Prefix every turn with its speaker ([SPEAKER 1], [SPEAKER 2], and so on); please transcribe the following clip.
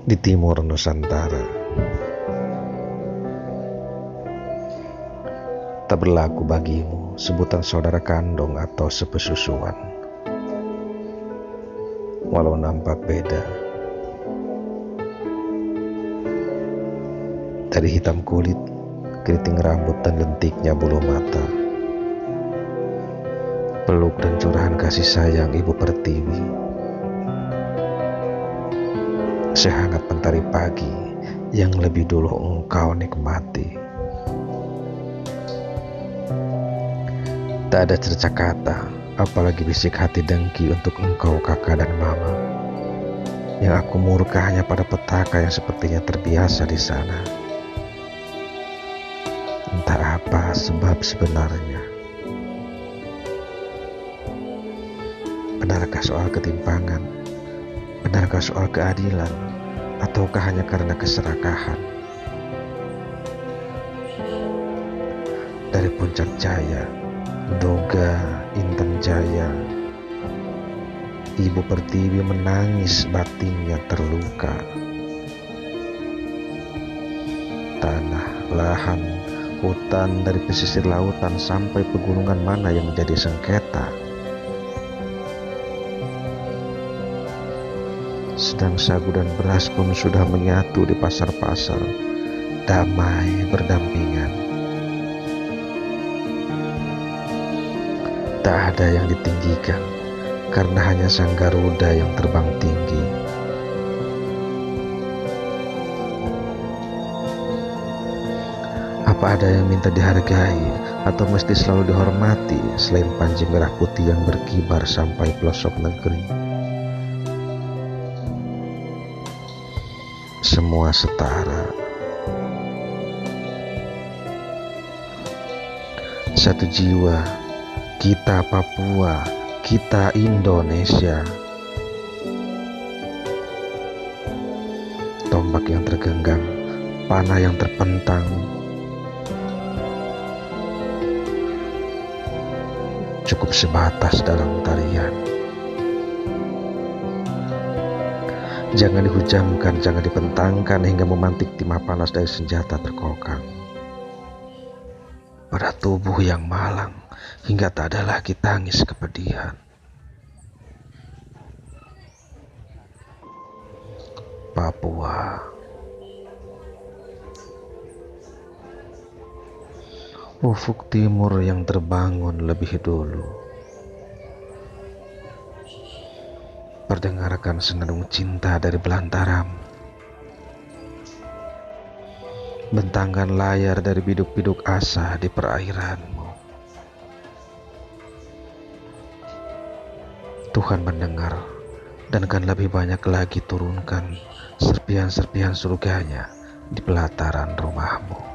[SPEAKER 1] di timur Nusantara. Tak berlaku bagimu sebutan saudara kandung atau sepesusuan. Walau nampak beda, dari hitam kulit, keriting rambut dan lentiknya bulu mata, peluk dan curahan kasih sayang Ibu Pertiwi, sehangat mentari pagi yang lebih dulu engkau nikmati. Tak ada cerca kata, apalagi bisik hati dengki untuk engkau kakak dan mama. Yang aku murka hanya pada petaka yang sepertinya terbiasa di sana. Entah apa sebab sebenarnya. Benarkah soal ketimpangan? Benarkah soal keadilan? Ataukah hanya karena keserakahan? Dari puncak jaya, Doga, Intan Jaya, Ibu Pertiwi menangis, batinnya terluka. Tanah, lahan, hutan dari pesisir lautan sampai pegunungan mana yang menjadi sengketa. Sedang sagu dan beras pun sudah menyatu di pasar-pasar, damai berdampingan. Tak ada yang ditinggikan, karena hanya sang Garuda yang terbang tinggi. Apa ada yang minta dihargai atau mesti selalu dihormati selain panji merah putih yang berkibar sampai pelosok negeri? Semua setara. Satu jiwa, kita Papua, kita Indonesia. Tombak yang tergenggam, panah yang terpentang, cukup sebatas dalam tarian. Jangan dihujamkan, jangan dipentangkan hingga memantik timah panas dari senjata terkokang. Pada tubuh yang malang, hingga tak ada lagi tangis kepedihan. Papua. Ufuk timur yang terbangun lebih dulu. Perdengarkan senandung cinta dari belantaramu. Bentangkan layar dari biduk-biduk asa di perairanmu. Tuhan mendengar dan akan lebih banyak lagi turunkan serpihan-serpihan surganya di pelataran rumahmu.